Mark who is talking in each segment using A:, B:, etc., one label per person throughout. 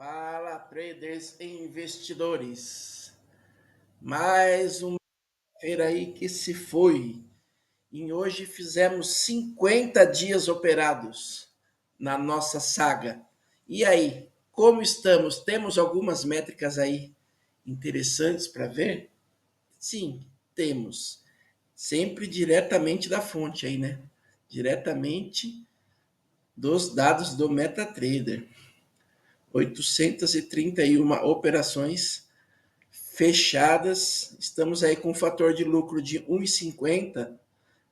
A: Fala, traders e investidores. Mais uma feira aí que se foi. E hoje fizemos 50 dias operados na nossa saga. E aí, como estamos? Temos algumas métricas aí interessantes para ver? Sim, temos. Sempre diretamente da fonte aí, né? Diretamente dos dados do MetaTrader. 831 operações fechadas, estamos aí com um fator de lucro de 1,50,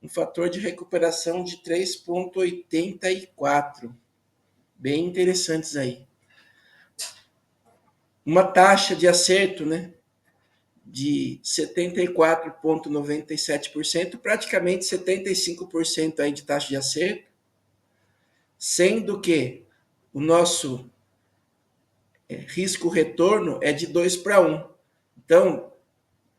A: um fator de recuperação de 3,84. Bem interessantes aí. Uma taxa de acerto, né, de 74,97%, praticamente 75% aí de taxa de acerto, sendo que o nosso risco-retorno é de 2 para 1. Então,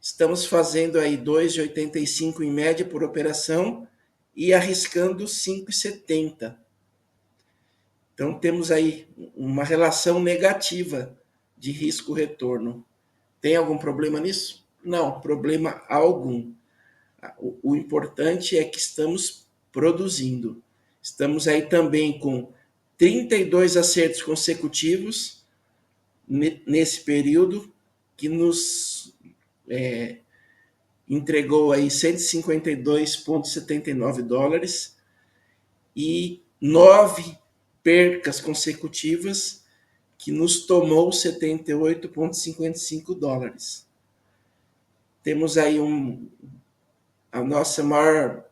A: estamos fazendo aí 2,85 em média por operação e arriscando 5,70. Então temos aí uma relação negativa de risco-retorno. Tem algum problema nisso? Não, problema algum. O importante é que estamos produzindo. Estamos aí também com 32 acertos consecutivos nesse período, que nos entregou aí 152,79 dólares e 9 percas consecutivas que nos tomou 78,55 dólares. Temos aí a nossa maior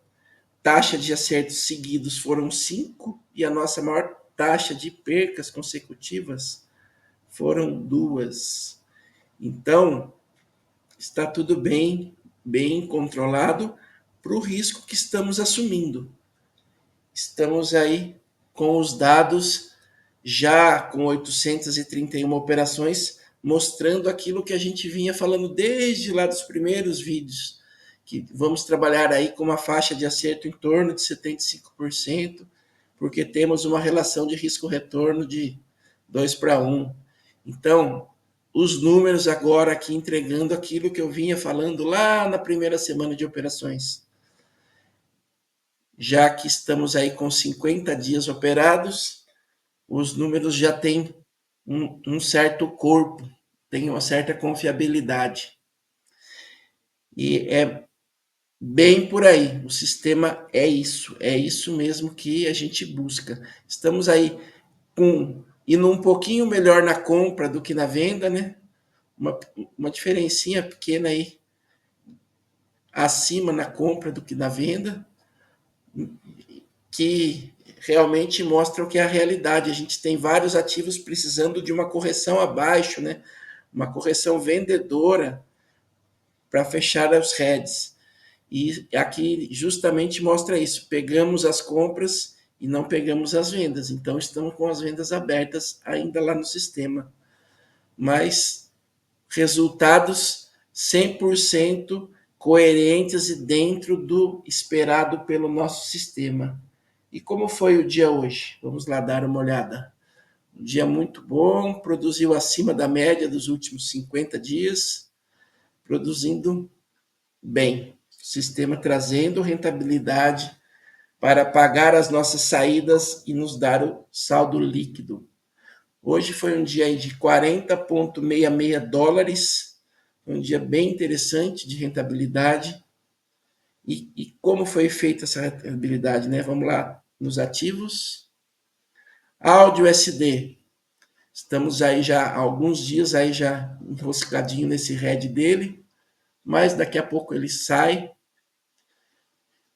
A: taxa de acertos seguidos foram 5 e a nossa maior taxa de percas consecutivas foram 2. Então, está tudo bem controlado para o risco que estamos assumindo. Estamos aí com os dados já com 831 operações, mostrando aquilo que a gente vinha falando desde lá dos primeiros vídeos, que vamos trabalhar aí com uma faixa de acerto em torno de 75%, porque temos uma relação de risco-retorno de 2 para 1. Então, os números agora aqui entregando aquilo que eu vinha falando lá na primeira semana de operações. Já que estamos aí com 50 dias operados, os números já têm um certo corpo, tem uma certa confiabilidade. E é bem por aí. O sistema é isso mesmo que a gente busca. Estamos aí indo um pouquinho melhor na compra do que na venda, né? Uma diferencinha pequena aí acima na compra do que na venda, que realmente mostra o que é a realidade. A gente tem vários ativos precisando de uma correção abaixo, né? Uma correção vendedora para fechar os heads. E aqui justamente mostra isso. Pegamos as compras e não pegamos as vendas. Então estamos com as vendas abertas ainda lá no sistema. Mas resultados 100% coerentes e dentro do esperado pelo nosso sistema. E como foi o dia hoje? Vamos lá dar uma olhada. Um dia muito bom, produziu acima da média dos últimos 50 dias, produzindo bem. O sistema trazendo rentabilidade para pagar as nossas saídas e nos dar o saldo líquido. Hoje foi um dia de 40,66 dólares, um dia bem interessante de rentabilidade. E como foi feita essa rentabilidade, né? Vamos lá nos ativos. Áudio SD. Estamos aí já há alguns dias aí já enroscadinho nesse head dele, mas daqui a pouco ele sai.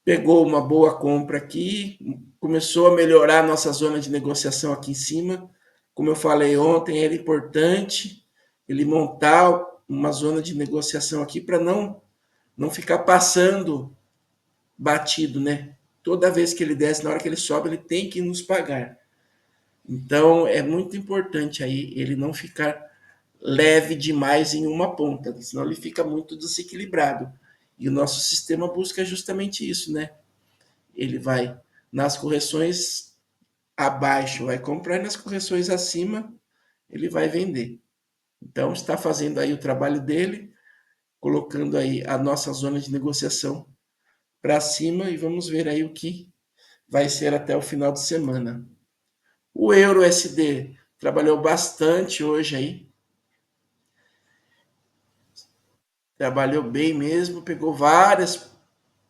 A: Pegou uma boa compra aqui, começou a melhorar a nossa zona de negociação aqui em cima. Como eu falei ontem, era importante ele montar uma zona de negociação aqui para não ficar passando batido, né? Toda vez que ele desce, na hora que ele sobe, ele tem que nos pagar. Então é muito importante aí ele não ficar leve demais em uma ponta, senão ele fica muito desequilibrado. E o nosso sistema busca justamente isso, né? Ele vai nas correções abaixo, vai comprar, nas correções acima ele vai vender. Então, está fazendo aí o trabalho dele, colocando aí a nossa zona de negociação para cima e vamos ver aí o que vai ser até o final de semana. O Euro SD trabalhou bastante hoje aí, trabalhou bem mesmo, pegou várias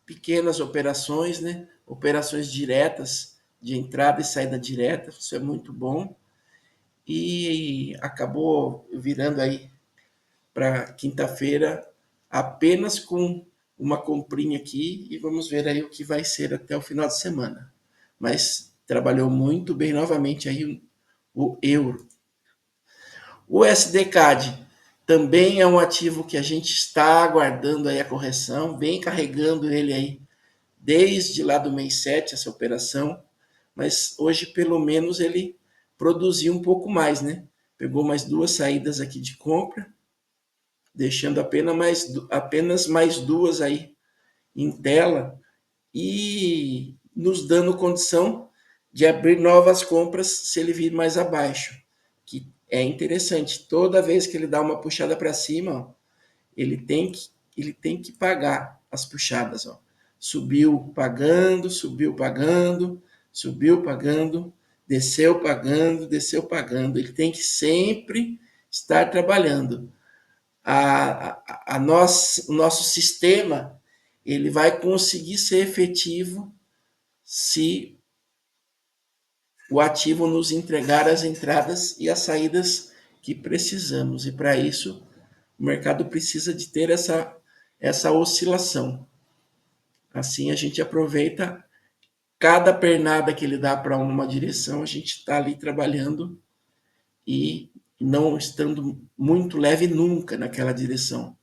A: pequenas operações, né? Operações diretas, de entrada e saída direta, isso é muito bom. E acabou virando aí para quinta-feira apenas com uma comprinha aqui e vamos ver aí o que vai ser até o final de semana. Mas trabalhou muito bem novamente aí o euro. O SDCAD também é um ativo que a gente está aguardando aí a correção, vem carregando ele aí desde lá do mês 7 essa operação, mas hoje pelo menos ele produziu um pouco mais, né? Pegou mais duas saídas aqui de compra, deixando apenas mais duas aí em tela e nos dando condição de abrir novas compras se ele vir mais abaixo, que é interessante. Toda vez que ele dá uma puxada para cima, ó, ele tem que ele tem que pagar as puxadas, ó. Subiu pagando, subiu pagando, subiu pagando, desceu pagando. Ele tem que sempre estar trabalhando. O nosso sistema ele vai conseguir ser efetivo se o ativo nos entregar as entradas e as saídas que precisamos. E para isso, o mercado precisa de ter essa oscilação. Assim, a gente aproveita cada pernada que ele dá para uma direção, a gente está ali trabalhando e não estando muito leve nunca naquela direção.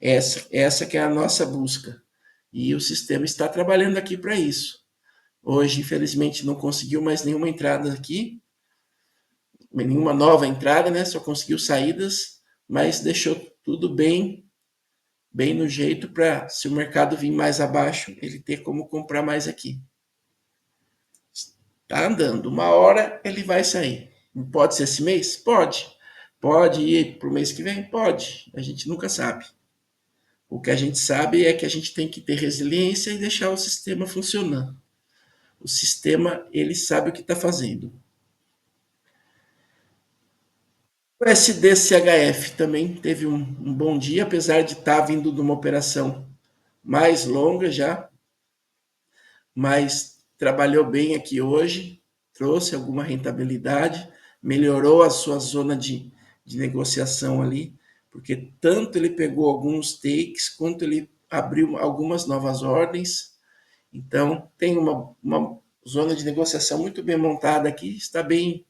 A: Essa que é a nossa busca. E o sistema está trabalhando aqui para isso. Hoje, infelizmente, não conseguiu mais nenhuma entrada aqui, nenhuma nova entrada, né? Só conseguiu saídas, mas deixou tudo bem no jeito para, se o mercado vir mais abaixo, ele ter como comprar mais aqui. Tá andando. Uma hora ele vai sair. Pode ser esse mês? Pode. Pode ir para o mês que vem? Pode. A gente nunca sabe. O que a gente sabe é que a gente tem que ter resiliência e deixar o sistema funcionando. O sistema, ele sabe o que está fazendo. O SDCHF também teve um bom dia, apesar de estar vindo de uma operação mais longa já, mas trabalhou bem aqui hoje, trouxe alguma rentabilidade, melhorou a sua zona de negociação ali, porque tanto ele pegou alguns takes, quanto ele abriu algumas novas ordens. Então, tem uma zona de negociação muito bem montada aqui, está bem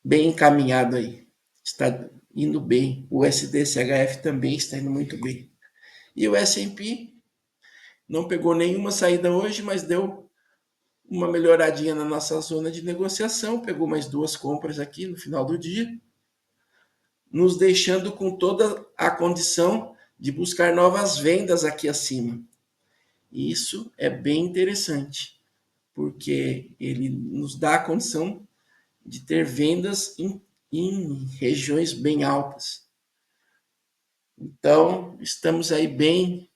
A: encaminhado aí. Está indo bem. O SDCHF também está indo muito bem. E o S&P não pegou nenhuma saída hoje, mas deu uma melhoradinha na nossa zona de negociação, pegou mais duas compras aqui no final do dia, nos deixando com toda a condição de buscar novas vendas aqui acima. E isso é bem interessante, porque ele nos dá a condição de ter vendas em regiões bem altas. Então, estamos aí bem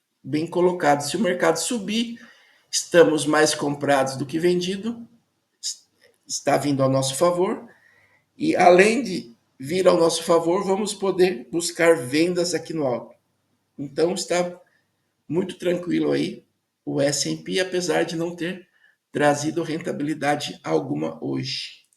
A: colocados. Se o mercado subir, estamos mais comprados do que vendido, está vindo ao nosso favor. E além de vir ao nosso favor, vamos poder buscar vendas aqui no alto. Então, está muito tranquilo aí o S&P, apesar de não ter trazido rentabilidade alguma hoje.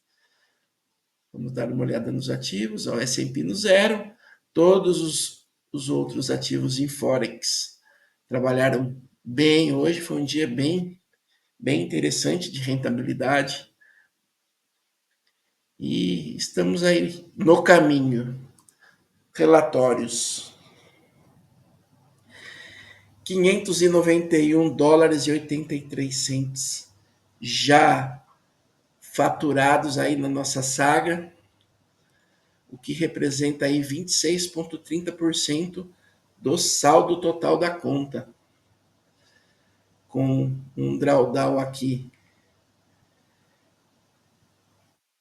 A: Vamos dar uma olhada nos ativos, o S&P no zero, todos os outros ativos em Forex trabalharam bem hoje, foi um dia bem interessante de rentabilidade e estamos aí no caminho. Relatórios. $591,83 já faturados aí na nossa saga, o que representa aí 26,30% do saldo total da conta, com um drawdown aqui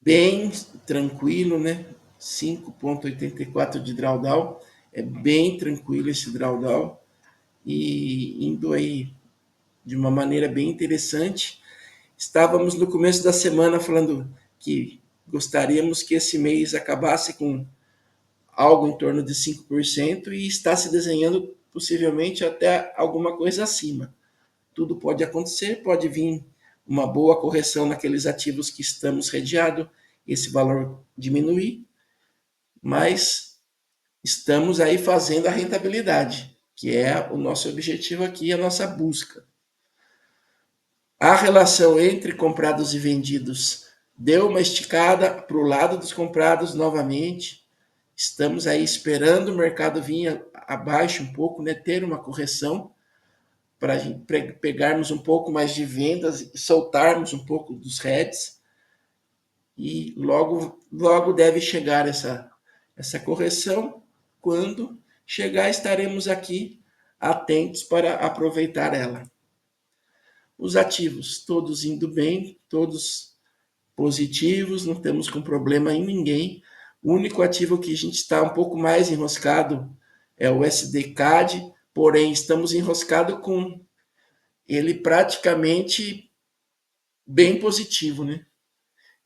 A: bem tranquilo, né? 5,84 de drawdown, é bem tranquilo esse drawdown e indo aí de uma maneira bem interessante. Estávamos no começo da semana falando que gostaríamos que esse mês acabasse com algo em torno de 5% e está se desenhando possivelmente até alguma coisa acima. Tudo pode acontecer, pode vir uma boa correção naqueles ativos que estamos redeados, esse valor diminuir, mas estamos aí fazendo a rentabilidade, que é o nosso objetivo aqui, a nossa busca. A relação entre comprados e vendidos deu uma esticada para o lado dos comprados novamente. Estamos aí esperando o mercado vir abaixo um pouco, né, ter uma correção para pegarmos um pouco mais de vendas e soltarmos um pouco dos heads. E logo deve chegar essa correção. Quando chegar, estaremos aqui atentos para aproveitar ela. Os ativos, todos indo bem, todos positivos, não temos com problema em ninguém. O único ativo que a gente está um pouco mais enroscado é o SDCAD, porém estamos enroscado com ele praticamente bem positivo, né?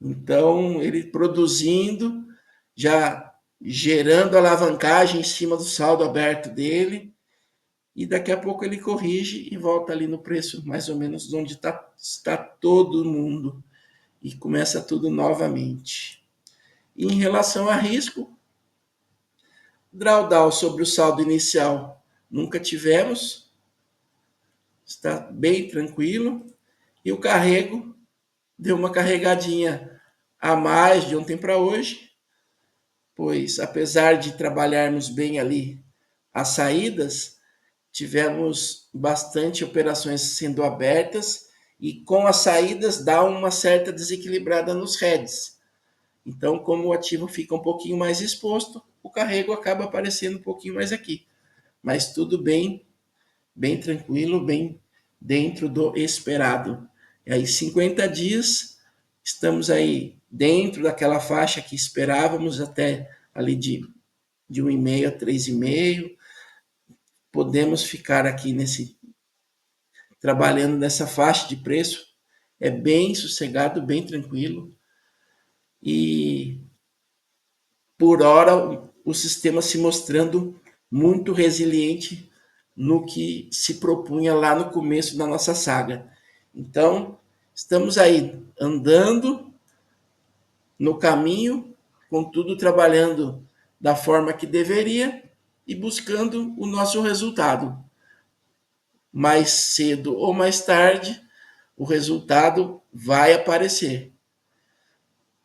A: Então, ele produzindo, já gerando alavancagem em cima do saldo aberto dele, e daqui a pouco ele corrige e volta ali no preço mais ou menos onde está todo mundo, e começa tudo novamente. E em relação a risco, drawdown sobre o saldo inicial nunca tivemos, está bem tranquilo, e o carrego deu uma carregadinha a mais de ontem para hoje, pois apesar de trabalharmos bem ali as saídas, tivemos bastante operações sendo abertas e com as saídas dá uma certa desequilibrada nos heads. Então, como o ativo fica um pouquinho mais exposto, o carrego acaba aparecendo um pouquinho mais aqui. Mas tudo bem, bem tranquilo, bem dentro do esperado. E aí, 50 dias, estamos aí dentro daquela faixa que esperávamos, até ali de 1,5 a 3,5. Podemos ficar aqui trabalhando nessa faixa de preço. É bem sossegado, bem tranquilo. E por hora o sistema se mostrando muito resiliente no que se propunha lá no começo da nossa saga. Então, estamos aí andando no caminho, contudo trabalhando da forma que deveria e buscando o nosso resultado. Mais cedo ou mais tarde, o resultado vai aparecer.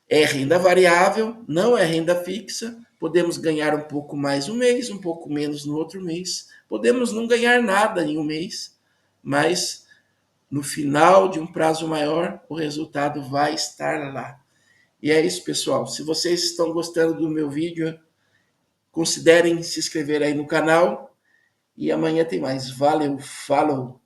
A: É renda variável, não é renda fixa. Podemos ganhar um pouco mais um mês, um pouco menos no outro mês. Podemos não ganhar nada em um mês, mas no final de um prazo maior, o resultado vai estar lá. E é isso, pessoal. Se vocês estão gostando do meu vídeo, considerem se inscrever aí no canal. E amanhã tem mais. Valeu, falou!